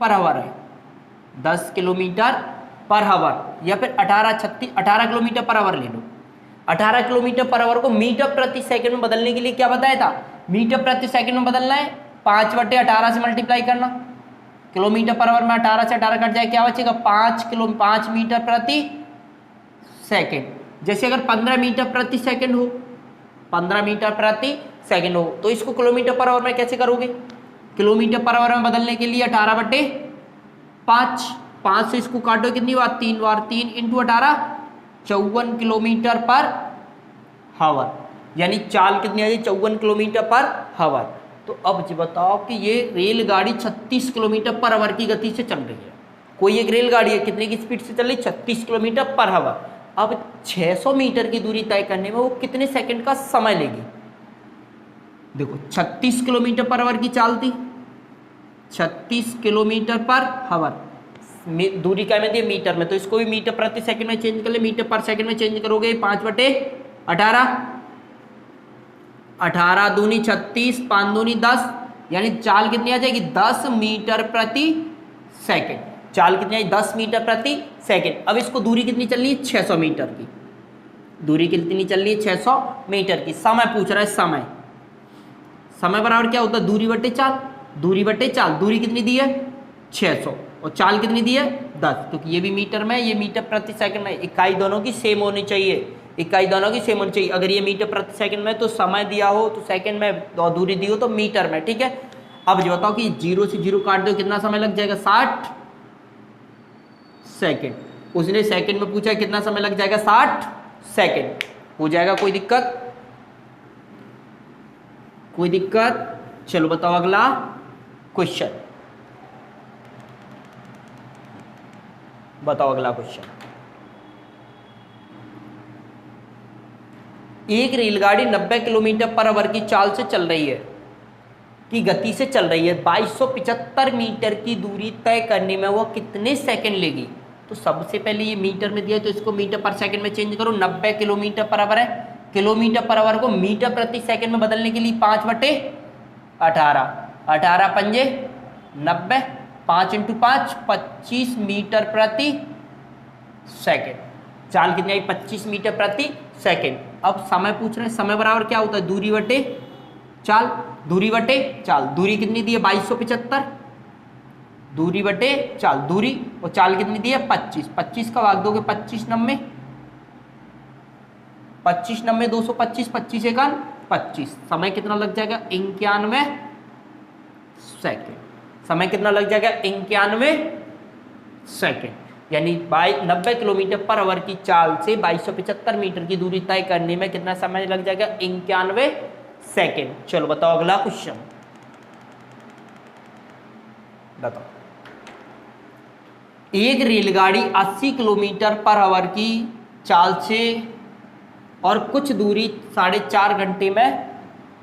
Per hour है, 10 kilometre per hour, या फिर 18 किलोमीटर पर आवर ले लो। 18 किलोमीटर पर आवर को मीटर प्रति सेकंड में बदलने के लिए क्या बताया था, मीटर प्रति सेकंड में बदलना है, 5/18 से मल्टीप्लाई करना। किलोमीटर पर आवर में 18 से 18 कट जाए, क्या बचेगा 5 मीटर प्रति सेकंड। जैसे अगर 15 मीटर प्रति सेकंड हो, 15 मीटर प्रति सेकंड हो, तो इसको किलोमीटर पर आवर में कैसे करोगे, किलोमीटर पर आवर में बदलने के लिए 18/5, 5 से इसको काटो कितनी बार, 3 बार, 3 इंटू 18 54 किलोमीटर पर आवर, यानी चाल कितनी आ जाएगी 54 किलोमीटर पर आवर। तो अब जी बताओ कि ये रेलगाड़ी 36 किलोमीटर पर आवर की गति से चल रही है। कोई एक रेलगाड़ी है कितने की स्पीड से चल रही, 36 किलोमीटर पर आवर। अब 600 मीटर की दूरी तय करने में वो कितने सेकंड का समय लेगी। देखो 36 किलोमीटर पर आवर की चाल थी, 36 किलोमीटर पर आवर, दूरी क्या में दी मीटर में, तो इसको भी मीटर प्रति सेकंड में चेंज कर ले, मीटर पर सेकंड में चेंज करोगे 5/18, 18 दूनी 36, 5 दूनी 10, यानी चाल कितनी आ जाएगी 10 मीटर प्रति सेकंड। चाल कितनी आई 10 मीटर प्रति सेकंड। अब इसको दूरी कितनी चलनी है 600 मीटर की, दूरी कितनी चलनी है 600 मीटर की। समय पूछ रहा है, समय, समय बराबर क्या होता है दूरी बटे चाल, दूरी बटे चाल, दूरी कितनी दी है 600 और चाल कितनी दी है 10, क्योंकि ये भी मीटर में, ये मीटर प्रति सेकंड में, इकाई दोनों की सेम होनी चाहिए, इकाई दोनों की सेम होनी चाहिए। अगर ये मीटर प्रति सेकंड में तो समय दिया हो तो सेकंड में, और दूरी दी हो तो मीटर में, ठीक है। अब जो बताओ कि 0 से 0 काट दो कितना समय लग जाएगा 60 सेकंड। उसने सेकंड में पूछा कितना समय लग जाएगा 60 सेकंड। हो जाएगा, कोई दिक्कत, कोई दिक्कत। चलो बताओ अगला क्वेश्चन, बताओ अगला क्वेश्चन। एक रेलगाड़ी 90 किलोमीटर पर आवर की चाल से चल रही है, की गति से चल रही है, 2275 मीटर की दूरी तय करने में वो कितने सेकंड लेगी। तो सबसे पहले ये मीटर में दिया है तो इसको मीटर पर सेकंड में चेंज करो। 90 किलोमीटर पर आवर है, किलोमीटर पर आवर को मीटर प्रति सेकंड में बदलने के लिए 5/18, 18 पंजे 90, 5 इंटू 5 25 मीटर प्रति सेकंड। चाल कितनी आई 25 मीटर प्रति सेकंड। अब समय पूछ रहे हैं, समय बराबर क्या होता है दूरी बटे चाल, दूरी बटे चाल, दूरी कितनी दी है 2275, दूरी बटे चाल, दूरी और चाल कितनी दी है 25, 25 का भाग दोगे 25 90, 25 90 225, 25 एकान 25, समय कितना लग जाएगा 91 सेकंड। समय कितना लग जाएगा 91 सेकंड, यानी 90 किलोमीटर पर आवर की चाल से 2275 मीटर की दूरी तय करने में कितना समय लग जाएगा 91 सेकंड। चलो बताओ अगला क्वेश्चन, बताओ। एक रेलगाड़ी 80 किलोमीटर पर आवर की चाल से और कुछ दूरी 4.5 घंटे में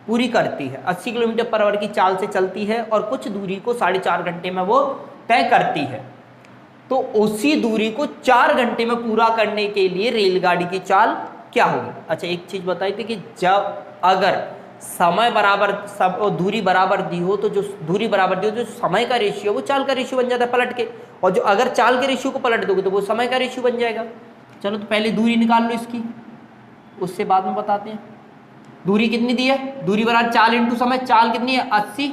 पूरी करती है। 80 किलोमीटर पर आवर की चाल से चलती है और कुछ दूरी को 4.5 घंटे में वो तय करती है। तो उसी दूरी को 4 घंटे में पूरा करने के लिए रेलगाड़ी की चाल क्या होगी। अच्छा एक चीज बताई थी कि जब अगर समय बराबर सब और दूरी बराबर दी हो तो जो दूरी बराबर दी हो जो समय का रेशियो वो चाल का रेशियो बन जाता है पलट के, और जो अगर चाल के रेशियो को पलट दोगे तो वो समय का रेशियो बन जाएगा। चलो तो पहले दूरी निकाल लो इसकी, उससे बाद में बताते हैं। दूरी कितनी दी है, दूरी बराबर चाल इंटू समय, चाल कितनी है 80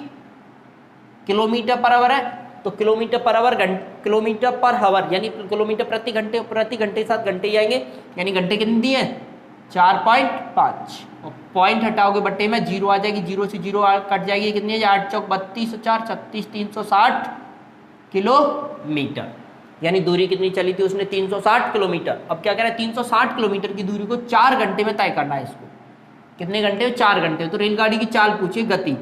किलोमीटर पर आवर है, तो kilometre per hour kilometre per hour यानी किलोमीटर प्रति घंटे के साथ घंटे ही आएंगे, यानी घंटे कितनी दी है 4.5, और पॉइंट हटाओगे बट्टे में 0 आ जाएगी, 0 से 0 कट जाएगी, कितनी है 8 चौक 32 4 36 360 किलोमीटर, यानी दूरी कितनी चली थी उसने 360 किलोमीटर। अब क्या कह रहा है 360 किलोमीटर की दूरी को 4 घंटे में तय करना है। इसको कितने घंटे 4 घंटे। तो रेलगाड़ी की चाल पूछिए, गति,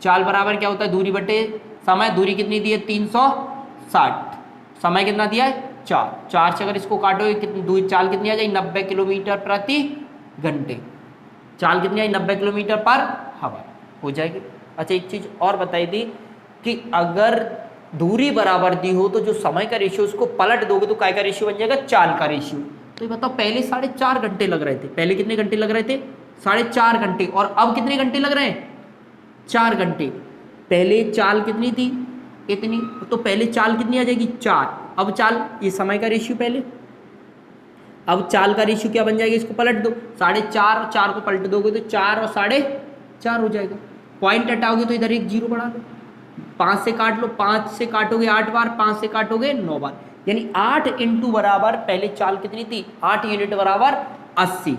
चाल बराबर क्या होता है दूरी बटे समय, दूरी कितनी दी है 360, समय कितना दिया है 4 से अगर इसको काटोगे कितनी दूरी चाल कितनी आ जाएगी 90 किलोमीटर प्रति घंटे, चाल कितनी आई 90 किलोमीटर पर आवर हो जाएगी। अच्छा एक चीज और बताई थी कि अगर दूरी बराबर दी हो तो जो समय का रेशियो उसको पलट दोगे तो काय का रेशियो बन जाएगा चाल का रेशियो। तो ये बताओ पहले 4.5 घंटे लग रहे थे, पहले कितने घंटे लग रहे थे 4.5 घंटे, और अब कितने घंटे लग रहे हैं 4 घंटे। पहले चाल कितनी थी इतनी, तो पहले चाल कितनी आ जाएगी 4। अब चाल, ये समय का रेशियो पहले, अब चाल का रेशियो क्या बन जाएगा, इसको पलट दो, 4.5 4 को पलट दोगे तो 4 और 4.5 हो जाएगा। पॉइंट हटाओगे तो इधर एक जीरो बढ़ा दो, 5 से काट लो, 5 से काटोगे 8 बार, 5 से काटोगे 9 बार, यानी 8 इंटू बराबर पहले चाल कितनी थी 8 यूनिट बराबर 80,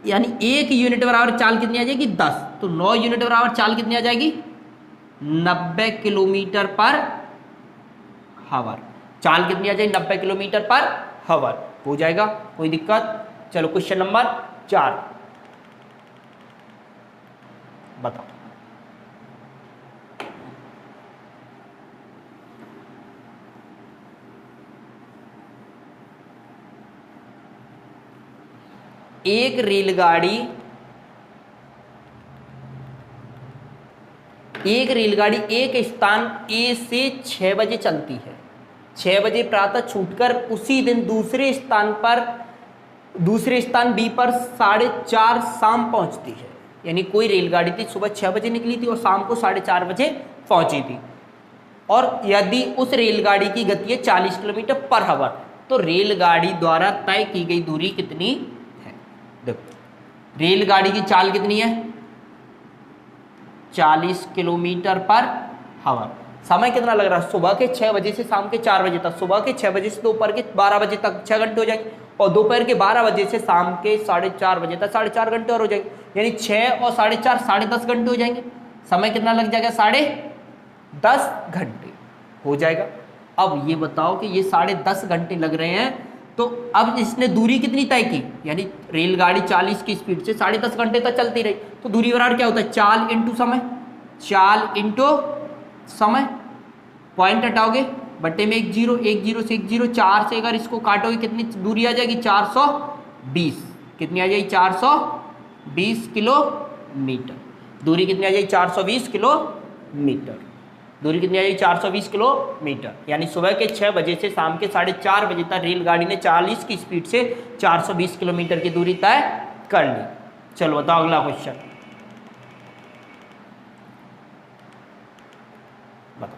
यानी 1 यूनिट बराबर चाल कितनी आ जाएगी 10, तो 9 यूनिट बराबर चाल कितनी आ जाएगी 90 किलोमीटर पर हावर। चाल कितनी आ जाएगी 90 किलोमीटर पर हावर, हो जाएगा, कोई दिक्कत। चलो क्वेश्चन नंबर 4 बताओ। एक रेलगाड़ी एक स्थान ए से 6 बजे चलती है, 6 बजे प्रातः छूटकर उसी दिन दूसरे स्थान बी पर 4:30 शाम पहुंचती है। यानी कोई रेलगाड़ी थी, सुबह 6 बजे निकली थी और शाम को 4:30 बजे पहुंची थी, और यदि उस रेलगाड़ी की गति है 40 किलोमीटर पर आवर, तो रेलगाड़ी द्वारा तय की गई दूरी कितनी है। देखो रेलगाड़ी की चाल कितनी है 40 किलोमीटर पर आवर, समय कितना लग रहा है, सुबह के 6 बजे से शाम के 4 बजे तक, सुबह के 6 बजे से दोपहर के 12 बजे तक 6 घंटे हो जाएंगे, और दोपहर के 12 बजे से शाम के 4:30 बजे तक 4.5 घंटे और हो जाएंगे, यानी 6 और 4.5 10.5 घंटे हो जाएंगे। समय कितना लग जाएगा 10.5 घंटे हो जाएगा। अब ये बताओ कि ये 10.5 घंटे लग रहे हैं, तो अब इसने दूरी कितनी तय की, यानी रेलगाड़ी 40 की स्पीड से 10.5 घंटे तक चलती रही, तो दूरी बराबर क्या होता है चाल इंटू समय, चाल इंटू समय, पॉइंट हटाओगे बट्टे में 1 0, 1 0 से 1 0, 4 से अगर इसको काटोगे कितनी दूरी आ जाएगी 420, कितनी आ जाएगी 420 किलोमीटर, दूरी कितनी आ जाएगी 420 किलोमीटर, दूरी कितनी आ जाएगी 420 किलोमीटर, यानी सुबह के 6 बजे से शाम के 4:30 बजे तक रेलगाड़ी ने 40 की स्पीड से 420 किलोमीटर की दूरी तय कर ली। चलो बताओ अगला क्वेश्चन बताओ।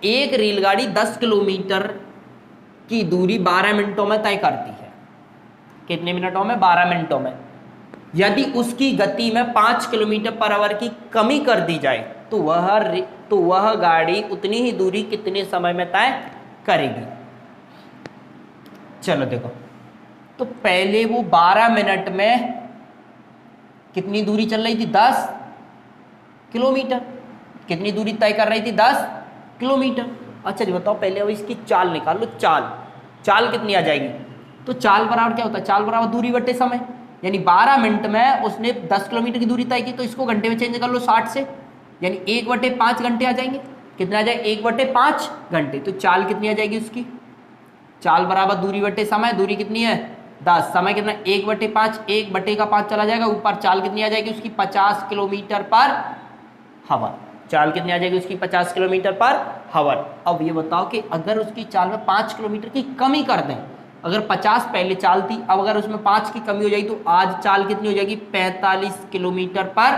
एक रेलगाड़ी 10 किलोमीटर की दूरी 12 मिनटों में तय करती है, कितने मिनटों में 12 मिनटों में, यदि उसकी गति में 5 किलोमीटर पर आवर की कमी कर दी जाए तो वह गाड़ी उतनी ही दूरी कितने समय में तय करेगी। चलो देखो, तो पहले वो 12 मिनट में कितनी दूरी चल रही थी 10 किलोमीटर, कितनी दूरी तय कर रही थी 10 किलोमीटर। अच्छा जी बताओ पहले अब इसकी चाल निकाल लो, चाल कितनी आ जाएगी, तो चाल बराबर क्या होता है, चाल बराबर दूरी बटे समय, यानी 12 मिनट में उसने 10 किलोमीटर की दूरी तय की, तो इसको घंटे में चेंज कर लो 60 से, यानी 1/5 घंटे आ जाएंगे, कितना आ जाएगा 1/5 घंटे, तो चाल कितनी आ जाएगी उसकी, चाल बराबर दूरी बटे समय, दूरी कितनी है 10, समय कितना 1/5, 1/5 चला जाएगा, ऊपर चाल कितनी आ जाएगी उसकी 50 किलोमीटर पर आवर, चाल कितनी आ जाएगी उसकी 50 किलोमीटर पर आवर। अब ये बताओ कि अगर उसकी चाल में 5 किलोमीटर की कमी कर दें, अगर 50 पहले चाल थी, अब अगर उसमें 5 की कमी हो जाएगी तो आज चाल कितनी हो जाएगी 45 किलोमीटर पर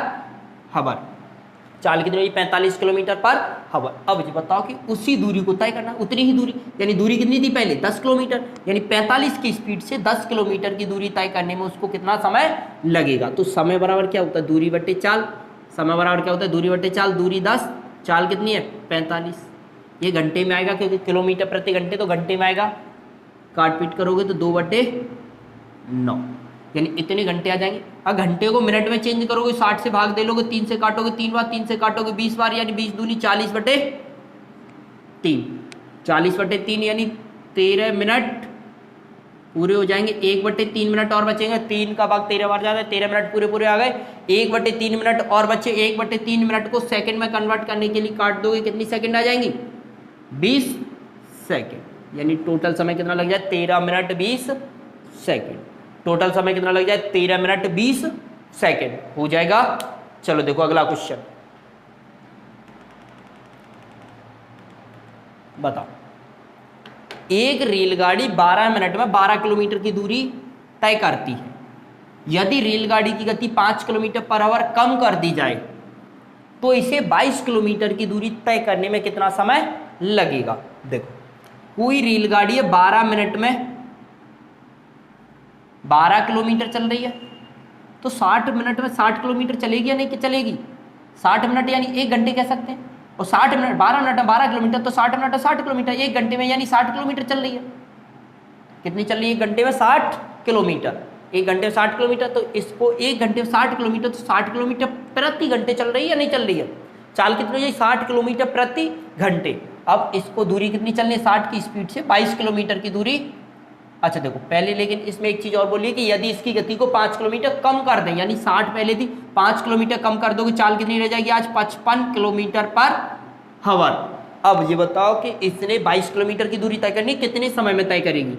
आवर, चाल कितनी होगी 45 किलोमीटर पर आवर। अब ये बताओ कि उसी दूरी को तय करना, उतनी ही दूरी, यानी दूरी कितनी थी पहले 10 किलोमीटर, यानी 45 की स्पीड से 10 किलोमीटर की दूरी तय करने में उसको कितना समय लगेगा, तो समय बराबर क्या होता है दूरी बटे चाल, समय बराबर क्या होता है दूरी बटे चाल, दूरी 10, चाल कितनी है 45, ये घंटे में आएगा क्योंकि किलोमीटर प्रति घंटे तो घंटे में आएगा, काट पीट करोगे तो 2/9, यानी इतने घंटे आ जाएंगे। अब घंटे को मिनट में चेंज करोगे 60 से भाग दे लोगे, 3 से काटोगे 3 बार, 3 से काटोगे 20 बार, यानी 20 दूनी 40/3, 40/3 यानी 13 मिनट पूरे हो जाएंगे, 1/3 मिनट और बचेंगे, 3 का भाग 13 बार जाता है, 13 मिनट पूरे आ गए, 1/3 मिनट और बचे, 1/3 मिनट को सेकंड में कन्वर्ट करने के लिए काट दोगे, कितनी सेकंड आ जाएंगी 20 सेकंड, यानी टोटल समय कितना लग जाए 13 मिनट 20 सेकंड, टोटल समय कितना लग जाए 13 मिनट 20 सेकंड हो जाएगा। चलो देखो अगला क्वेश्चन बताओ। एक रेलगाड़ी 12 मिनट में 12 किलोमीटर की दूरी तय करती है, यदि रेलगाड़ी की गति 5 किलोमीटर पर आवर कम कर दी जाए तो इसे 22 किलोमीटर की दूरी तय करने में कितना समय लगेगा। देखो कोई रेलगाड़ी है 12 मिनट में 12 किलोमीटर चल रही है, तो 60 मिनट में 60 किलोमीटर चलेगी या नहीं कि चलेगी? 60 मिनट यानी 1 घंटे कह सकते हैं, और 60 मिनट 12 मिनट में 12 किलोमीटर, तो 60 मिनट में 60 किलोमीटर, 1 घंटे में यानी 60 किलोमीटर चल रही है। कितनी चल रही है? 1 घंटे में 60 किलोमीटर। 1 घंटे में 60 किलोमीटर, तो इसको 1 घंटे में 60 किलोमीटर, तो 60 किलोमीटर प्रति घंटे चल रही है या नहीं चल रही है? चाल कितनी है? 60 किलोमीटर प्रति घंटे। अब इसको दूरी कितनी चलनी है 60 की स्पीड से? 22 किलोमीटर की दूरी। अच्छा देखो पहले, लेकिन इसमें एक चीज और बोलिए कि यदि इसकी गति को 5 किलोमीटर कम कर दें, यानी 60 पहले थी, 5 किलोमीटर कम कर दोगे, चाल कितनी रह जाएगी आज? 55 किलोमीटर पर हवर। अब ये बताओ कि इसने 22 किलोमीटर की दूरी तय करनी, कितने समय में तय करेगी?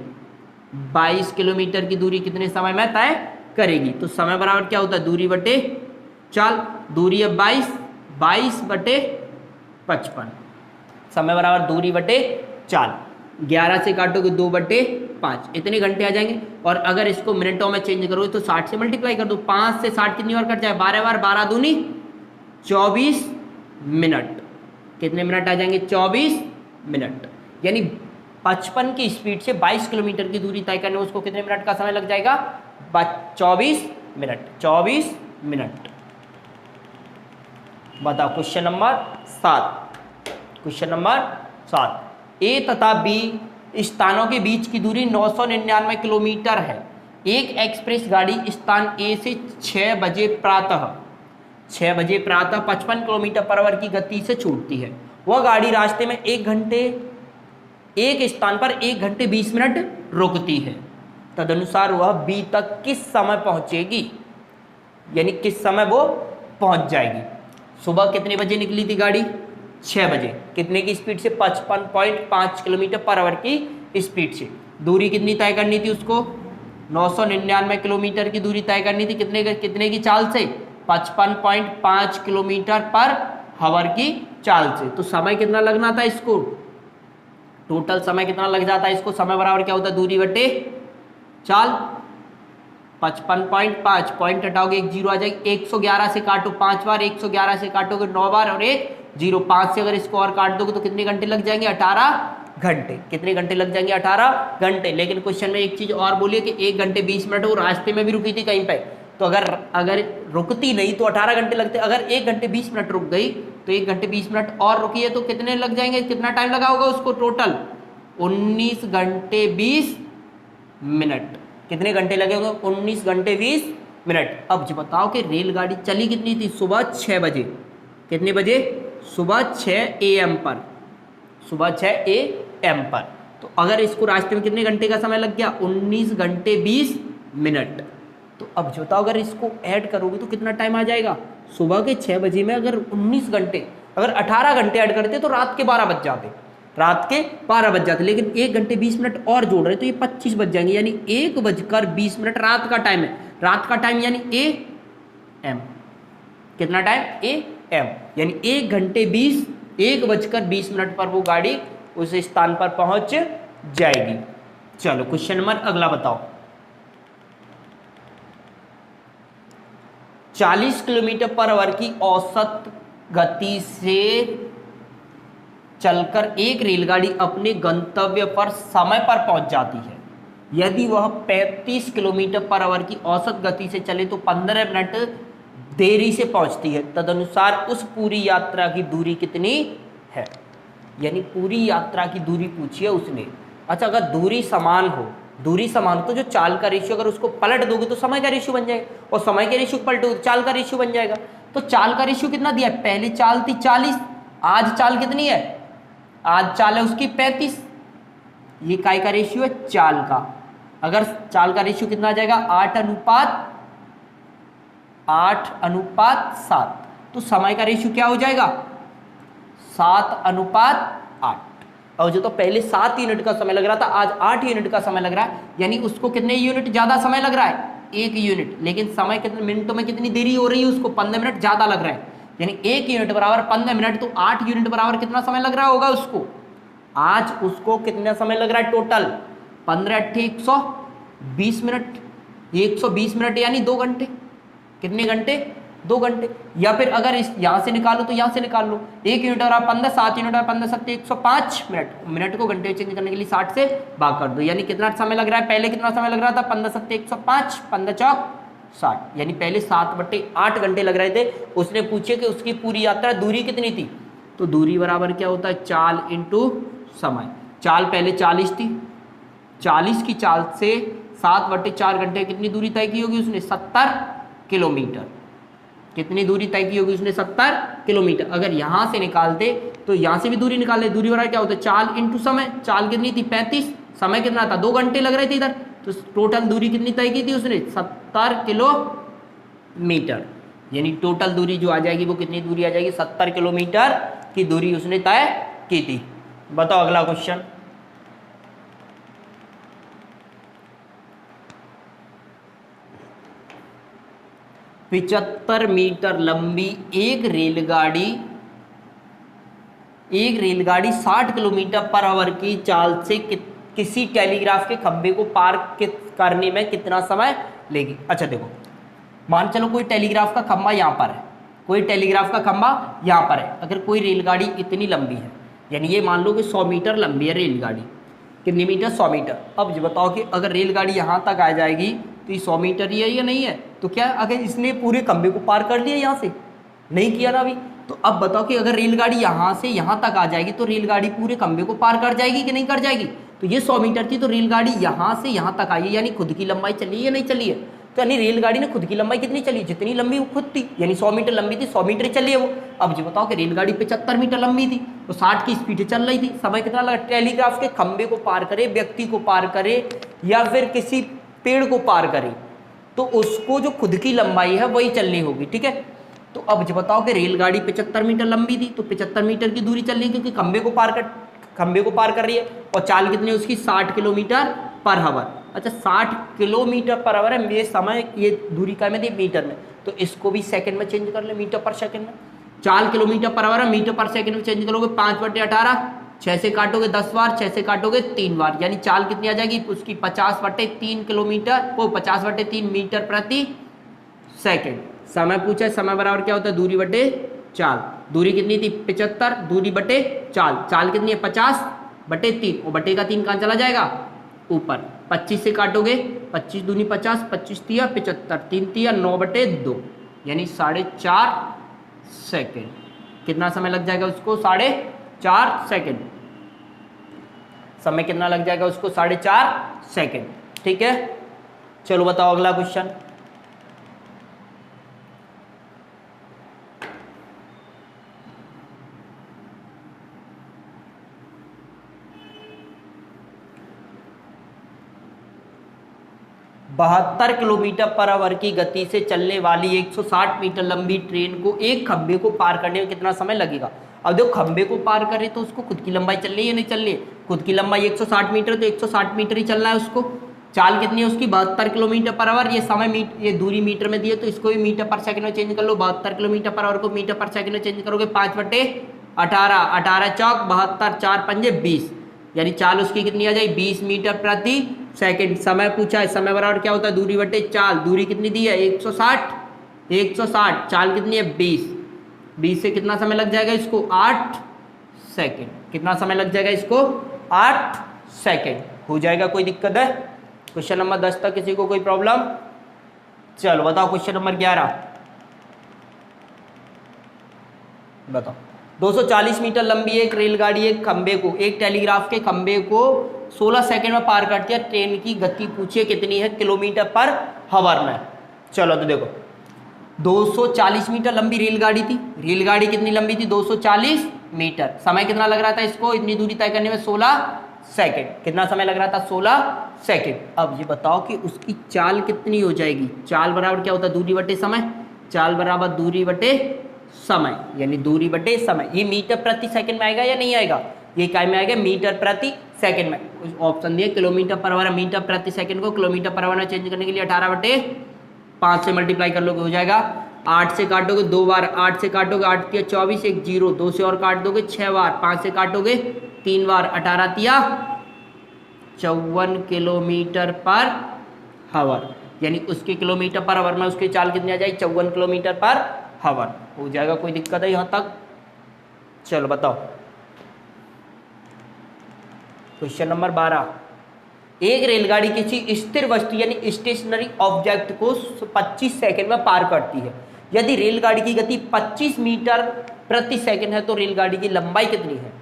22 किलोमीटर की दूरी कितने समय में तय करेगी? तो समय बराबर क्या होता है? दूरी बटे चाल। दूरी है 22 बटे 55, समय बराबर दूरी बटे चाल। 11 से काटोगे 2 बटे 5, इतने घंटे आ जाएंगे। और अगर इसको मिनटों में चेंज करोगे तो 60 से मल्टीप्लाई कर दो, 5 से 60 कितनी बार कट जाए? 12 बार, 12 दूनी 24 मिनट। कितने मिनट आ जाएंगे? 24 मिनट। यानी 55 की स्पीड से 22 किलोमीटर की दूरी तय करने में उसको कितने मिनट का समय लग जाएगा? 24 मिनट। 24 मिनट। बताओ क्वेश्चन नंबर 7। क्वेश्चन नंबर 7, ए तथा बी स्थानों के बीच की दूरी 999 किलोमीटर है। एक एक्सप्रेस गाड़ी स्थान ए से 6 बजे प्रातः 55 किलोमीटर पर आवर की गति से छूटती है। वह गाड़ी रास्ते में एक स्थान पर 1 घंटे 20 मिनट रुकती है। तदनुसार वह बी तक किस समय पहुंचेगी? यानी किस समय वो पहुंच जाएगी। सुबह कितने बजे निकली थी गाड़ी? 6 बजे। कितने की स्पीड से? 55.5 किलोमीटर पर आवर की स्पीड से। दूरी कितनी तय करनी थी उसको? 999 किलोमीटर की दूरी तय करनी थी। कितने की चाल से? 55.5 किलोमीटर पर आवर की चाल से। तो समय कितना लगना था इसको? टोटल समय कितना लग जाता है इसको? समय बराबर क्या होता है? दूरी बटे चाल। 55.5, पॉइंट हटाओगे 1 जीरो आ जाएगी। 111 से काटो 5 बार, 111 से काटोगे 9 बार और 1 जीरो। 5 से अगर इसको और काट दोगे तो कितने घंटे लग जाएंगे? 18 घंटे। कितने घंटे लग जाएंगे? 18 घंटे। लेकिन क्वेश्चन में एक चीज और बोलिए कि 1 घंटे 20 मिनट वो रास्ते में भी रुकी थी कहीं पे, तो अगर रुकती नहीं तो 18 घंटे लगते। अगर 1 घंटे 20 मिनट रुक गई तो 1 घंटे 20 मिनट और रुकी है तो कितने लग जाएंगे? कितना टाइम लगा होगा उसको? टोटल 19 घंटे 20 मिनट। कितने घंटे लगे होंगे? 19 घंटे 20 मिनट। अब जो बताओ कि रेलगाड़ी चली कितनी थी? सुबह 6 बजे। कितने बजे? सुबह 6 AM पर। सुबह 6 AM पर। तो अगर इसको रास्ते में कितने घंटे का समय लग गया? 19 घंटे 20 मिनट। तो अब जो बताओ अगर इसको ऐड करोगे तो कितना टाइम आ जाएगा? सुबह के 6 बजे में अगर 19 घंटे, अगर 18 घंटे ऐड करते तो रात के 12 बज जाते। रात के 12 बज जाते, लेकिन 1 घंटे 20 मिनट और जोड़ रहे तो ये 25 बज जाएंगे। यानी 1:20 रात का टाइम है। रात का टाइम यानी AM। कितना टाइम? AM। यानी 1:20 पर वो गाड़ी उस स्थान पर पहुंच जाएगी। चलो क्वेश्चन नंबर अगला बताओ। 40 किलोमीटर पर आवर की औसत गति से चलकर एक रेलगाड़ी अपने गंतव्य पर समय पर पहुंच जाती है। यदि वह 35 किलोमीटर पर आवर की औसत गति से चले तो 15 मिनट देरी से पहुंचती है। तदनुसार उस पूरी यात्रा की दूरी कितनी है? यानी पूरी यात्रा की दूरी पूछी है उसने। अच्छा अगर दूरी समान हो तो जो चाल का रेशियो अगर उसको पलट दोगे तो समय का रेशियो बन जाएगा, और समय के रेशियो पलटोगे तो चाल का रेशियो बन जाएगा। तो चाल का रेशियो कितना दिया है? पहले चाल थी 40, आज चाल कितनी है? आज चाल है उसकी 35। ये काय का रेशियो है? चाल का। अगर चाल का रेशियो कितना आ जाएगा? 8:7। तो समय का रेशियो क्या हो जाएगा? 7:8। और जो तो पहले 7 यूनिट का समय लग रहा था आज 8 यूनिट का समय लग रहा है। यानी उसको कितने यूनिट ज्यादा समय लग रहा है? 1 यूनिट। लेकिन समय कितने मिनटों में कितनी देरी हो रही है? उसको 15 मिनट ज्यादा लग रहा है। यानी 1 यूनिट बराबर 15 मिनट, तो 8 यूनिट बराबर कितना समय लग रहा होगा उसको? आज उसको कितना समय लग रहा है टोटल? 15 × 8 = 120 मिनट। 120 मिनट यानी 2 घंटे। कितने घंटे? 2 घंटे। या फिर अगर इस यहाँ से निकालो तो यहाँ से निकाल लो, 1 यूनिट और 15, 7 यूनिट और 15 7 105 मिनट, मिनट को घंटे चेंज करने के लिए 60 से भाग कर दो, यानी कितना समय लग रहा है, पहले कितना समय लग रहा था, 15 7 105, 15 चौक 60, यानी पहले 7/8 घंटे लग रहे थे। उसने पूछे कि उसकी पूरी यात्रा दूरी कितनी थी, तो दूरी बराबर क्या होता है, चाल इंटू समय। चाल पहले 40 थी, 40 की चाल से 7/4 घंटे कितनी दूरी तय की होगी उसने, 70 किलोमीटर। कितनी दूरी तय की होगी उसने, 70 किलोमीटर। अगर यहाँ से निकालते तो यहाँ से भी दूरी निकाल ले, दूरी बराबर क्या होता है, चाल इंटू समय। चाल कितनी थी, 35, समय कितना था, 2 घंटे लग रहे थे इधर, तो टोटल दूरी कितनी तय की थी उसने, 70 किलोमीटर। यानी टोटल दूरी जो आ जाएगी वो कितनी दूरी आ जाएगी, 70 किलोमीटर की दूरी उसने तय की थी। बताओ अगला क्वेश्चन। $75 मीटर लंबी एक रेलगाड़ी 60 किलोमीटर पर आवर की चाल से किसी टेलीग्राफ के खंभे को पार करने में कितना समय लेगी। अच्छा देखो, मान चलो कोई टेलीग्राफ का खंभा यहाँ पर है, कोई टेलीग्राफ का खंभा यहाँ पर है। अगर कोई रेलगाड़ी इतनी लंबी है, यानी ये मान लो कि 100 मीटर लंबी है रेलगाड़ी, कितनी मीटर, 100 मीटर। अब ये बताओ कि अगर रेलगाड़ी यहाँ तक आ जाएगी तो ये 100 मीटर ही है या नहीं है, तो क्या अगर इसने पूरे खंभे को पार कर लिया, यहाँ से नहीं किया ना अभी, तो अब बताओ कि अगर रेलगाड़ी यहाँ से यहाँ तक आ जाएगी तो रेलगाड़ी पूरे खंभे को पार कर जाएगी कि नहीं कर जाएगी। तो ये 100 मीटर थी, तो रेलगाड़ी यहाँ से यहाँ तक आई है, यानी खुद की लंबाई चली है या नहीं चली है, तो यानी रेलगाड़ी ने खुद की लंबाई कितनी चली, जितनी लंबी वो खुद थी, यानी 100 मीटर लंबी थी, 100 मीटर चली है वो। अब ये बताओ कि रेलगाड़ी 75 मीटर लंबी थी, तो 60 की स्पीड चल रही थी, समय कितना लगा, टेलीग्राफ के खंभे को पार करे, व्यक्ति को पार करे, या फिर किसी पेड़ को पार करे, तो उसको जो खुद की लंबाई है वही चलनी होगी, ठीक है। तो अब ये बताओ कि रेलगाड़ी 75 मीटर लंबी थी, तो 75 मीटर की दूरी चल रही है, क्योंकि खंभे को पार कर रही है, और चाल कितनी है उसकी, 60 किलोमीटर पर आवर। अच्छा 60 किलोमीटर पर आवर है, ये समय, ये दूरी का में थी मीटर में, तो इसको भी सेकंड में चेंज कर ले, मीटर पर सेकंड में। चाल किलोमीटर पर आवर है, मीटर पर सेकंड में चेंज करोगे, 5/18, 6 से काटोगे 10 बार, 6 से काटोगे 3 बार, यानी चाल कितनी आ जाएगी उसकी, 50/3 किलोमीटर, वो 50/3 मीटर प्रति सेकंड। समय पूछा है, समय बराबर क्या होता है, दूरी बटे चाल। दूरी कितनी थी, 75, दूरी बटे चाल, चाल कितनी है 50/3, और बटे का 3 कहाँ चला जाएगा, ऊपर। 25 से काटोगे, 25 दूनी 50, 25 तिया 75, 3 तिया 9/2, यानी 4.5 सेकेंड। कितना समय लग जाएगा उसको, 4.5 सेकेंड। समय कितना लग जाएगा उसको, 4.5 सेकेंड, ठीक है। चलो बताओ अगला क्वेश्चन। बहत्तर किलोमीटर पर आवर की गति से चलने वाली 160 मीटर लंबी ट्रेन को एक खंभे को पार करने में कितना समय लगेगा। अब देखो खंभे को पार करे तो उसको खुद की लंबाई चल रही है या नहीं चल रही है, खुद की लंबाई 160 मीटर, तो 160 मीटर ही चलना है उसको। चाल कितनी है उसकी, 72 किलोमीटर पर आवर। ये समय ये दूरी मीटर में दी है, तो इसको भी मीटर पर सेकंड में चेंज कर लो। 72 किलोमीटर पर आवर को मीटर पर सेकंड में चेंज करोगे, 5/18, 18 चौक 72, 4 पंजे 20, यानी चाल उसकी कितनी आ जाएगी, 20 मीटर प्रति सेकंड। समय पूछा है, समय बराबर क्या होता है, दूरी बटे चाल। दूरी कितनी दी है, 160, चाल कितनी है 20 से कितना समय लग जाएगा इसको, 8 सेकंड। कितना समय लग जाएगा इसको, 8 सेकंड हो जाएगा। कोई दिक्कत है, क्वेश्चन नंबर 10 तक किसी को कोई प्रॉब्लम। चलो बताओ क्वेश्चन नंबर 11 बताओ। 240 मीटर लंबी एक रेलगाड़ी एक टेलीग्राफ के खंबे को 16 सेकंड में पार करती है। ट्रेन की गति पूछिए कितनी है किलोमीटर पर आवर में। चलो तो देखो 240 मीटर लंबी रेलगाड़ी थी। रेलगाड़ी कितनी लंबी थी, 240 मीटर। समय कितना लग रहा था इसको इतनी दूरी तय करने में, 16 सेकंड। कितना समय लग रहा था, 16 सेकंड। अब ये बताओ कि उसकी चाल कितनी हो जाएगी। चाल बराबर क्या होता है, दूरी बटे समय। चाल बराबर दूरी बटे समय, यानी दूरी बटे समय। ये मीटर प्रति सेकंड में आएगा या नहीं आएगा, ये क्या में आएगा, मीटर प्रति सेकंड में। ऑप्शन दिए किलोमीटर पर आवर। मीटर प्रति सेकंड को किलोमीटर पर आवर में चेंज करने के लिए 18/5 से मल्टीप्लाई कर लोगे, हो जाएगा 8 से काटोगे 2 बार, 8 से काटोगे 8 तिया 24, 1 0, 2 से और काट दोगे 6 बार, 5 से काटोगे 3 बार, 18 तिया 54 किलोमीटर पर आवर। यानी उसके किलोमीटर पर आवर में उसकी चाल कितनी आ जाएगी 54 किलोमीटर पर आवर। हो जाएगा, कोई दिक्कत है यहाँ तक? चलो बताओ क्वेश्चन नंबर 12। एक रेलगाड़ी किसी स्थिर वस्तु यानी स्टेशनरी ऑब्जेक्ट को 25 सेकंड में पार करती है। यदि रेलगाड़ी की गति 25 मीटर प्रति सेकंड है तो रेलगाड़ी की लंबाई कितनी है?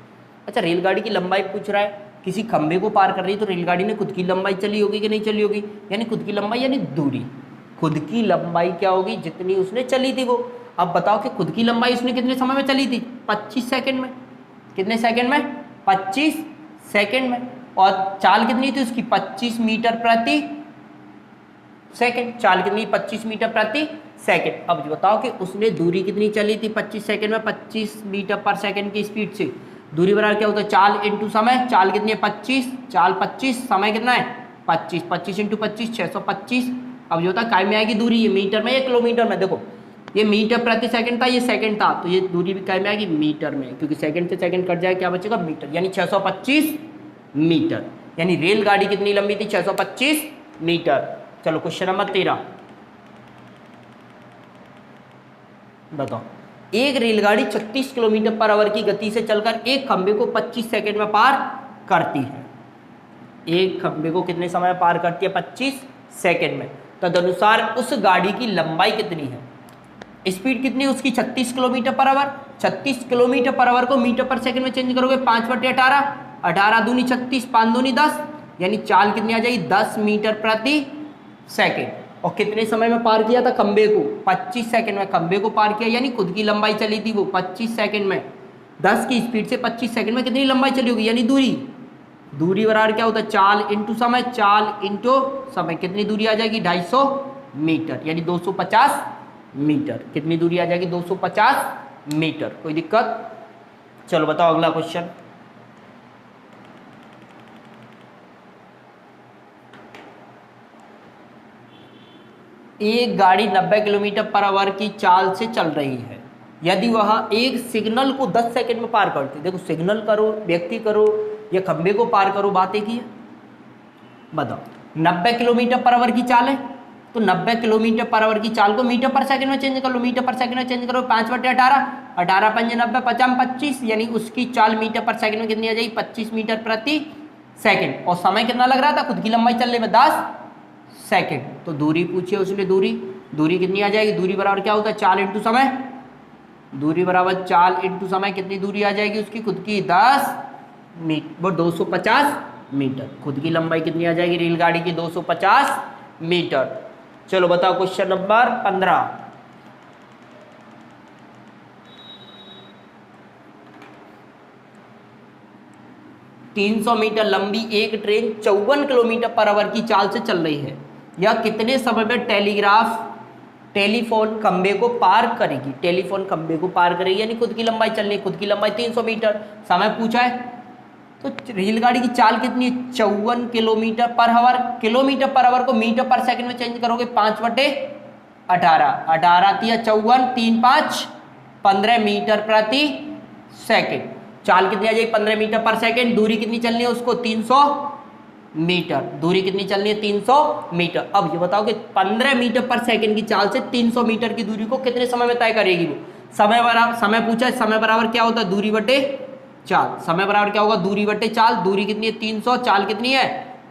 अच्छा, रेलगाड़ी की लंबाई पूछ रहा है, किसी खंबे को पार कर रही है तो रेलगाड़ी ने खुद की लंबाई चली होगी कि नहीं चली होगी? यानी खुद की लंबाई यानी दूरी, खुद की लंबाई क्या होगी? जितनी उसने चली थी वो। अब बताओ कि खुद की लंबाई उसने कितने समय में चली थी? 25 सेकंड में। कितने सेकंड में? 25 सेकंड में। और चाल कितनी थी उसकी? 25 मीटर प्रति सेकंड। चाल कितनी? 25 मीटर प्रति सेकंड। अब बताओ कि उसने दूरी कितनी चली थी 25 सेकंड में? 25 मीटर पर सेकंड की स्पीड से। दूरी बराबर क्या होता है? चाल इंटू समय। चाल कितनी है? 25। चाल 25, समय कितना है? 25। 25 इंटू 25 625। अब जो होता है काय में आएगी दूरी? ये मीटर में या किलोमीटर में? देखो ये मीटर प्रति सेकंड था, ये सेकंड था, तो ये दूरी भी काय में आएगी? मीटर में, क्योंकि सेकंड से सेकंड कट जाए क्या बचेगा? मीटर। यानी 625 मीटर। यानी रेलगाड़ी कितनी लंबी थी? 625 मीटर। चलो क्वेश्चन नंबर 13 बताओ। एक रेलगाड़ी 36 किलोमीटर पर आवर की गति से चलकर एक खंबे को 25 सेकंड में पार करती है। एक खंबे को कितने समय में पार करती है? 25 सेकंड में। तदनुसार उस गाड़ी की लंबाई कितनी है? स्पीड कितनी है उसकी? 36 kilometre per hour. 36 kilometre per hour को मीटर पर सेकंड में चेंज करोगे 5/18। 18 दूनी 36, 5 दूनी 10, यानी चाल कितनी आ जाएगी? 10 मीटर प्रति सेकंड। और कितने समय में पार किया था खंबे को? 25 सेकंड में खंबे को पार किया, यानी खुद की लंबाई चली थी वो 25 सेकंड में। 10 की स्पीड से 25 सेकंड में कितनी लंबाई चली होगी? यानी दूरी। दूरी बराबर क्या होता है? चाल इंटू समय। चाल इंटू समय, कितनी दूरी आ जाएगी? 250 मीटर, यानी 250 मीटर। कितनी दूरी आ जाएगी? 250 मीटर। कोई दिक्कत? चलो बताओ अगला क्वेश्चन। एक गाड़ी 90 किलोमीटर पर आवर की चाल से चल रही है। यदि वह एक सिग्नल को 10 सेकंड में पार करती, देखो सिग्नल करो, व्यक्ति करो या खंबे को पार करो, बात एक ही है। बताओ 90 किलोमीटर पर आवर की चाल है, तो 90 किलोमीटर पर आवर की चाल को मीटर पर सेकंड में चेंज कर लो। मीटर पर सेकंड में चेंज करो 5/18। 18 पंजे 90, 50 25, यानी उसकी चाल मीटर पर सेकंड में कितनी आ जाएगी? 25 मीटर प्रति सेकंड। और समय कितना लग रहा था खुद की लंबाई चलने में? 10 सेकंड। तो दूरी पूछी है उसने, दूरी कितनी आ जाएगी? दूरी बराबर क्या होता है? चाल इंटू समय। दूरी बराबर चाल इंटू समय, कितनी दूरी आ जाएगी उसकी? खुद की 10 मीटर, वो 250 मीटर। खुद की लंबाई कितनी आ जाएगी रेलगाड़ी की? 250 मीटर। चलो बताओ क्वेश्चन नंबर 15। तीन 300 मीटर लंबी एक ट्रेन 54 किलोमीटर पर आवर की चाल से चल रही है। यह कितने समय में टेलीफोन खंबे को पार करेगी? टेलीफोन खंबे को पार करेगी, यानी खुद की लंबाई चलनी है। खुद की लंबाई 300 मीटर, समय पूछा है। तो रेलगाड़ी की चाल कितनी है? 54 kilometre per hour. Kilometre per hour को मीटर पर सेकंड में चेंज करोगे 5/18। 18 तिया 54, 3 5 15 मीटर प्रति सेकंड। चाल कितनी आ जाएगी? 15 मीटर पर सेकंड। दूरी कितनी चलनी है उसको? 300 मीटर। दूरी कितनी चलनी है? 300 मीटर। अब ये बताओ कि 15 मीटर पर सेकंड की चाल से 300 मीटर की दूरी को कितने समय में तय करेगी वो? समय पूछा है, समय बराबर क्या होता है? दूरी बटे चाल। समय बराबर क्या होगा? दूरी बटे चाल। दूरी कितनी है? 300, चाल कितनी है?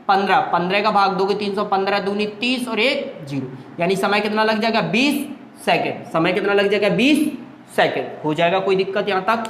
15। 15 का भाग दोगे 300, 15 दूनी 30 और 1 0, यानी समय कितना लग जाएगा? 20 सेकंड। समय कितना लग जाएगा? 20 सेकंड। हो जाएगा, कोई दिक्कत यहाँ तक?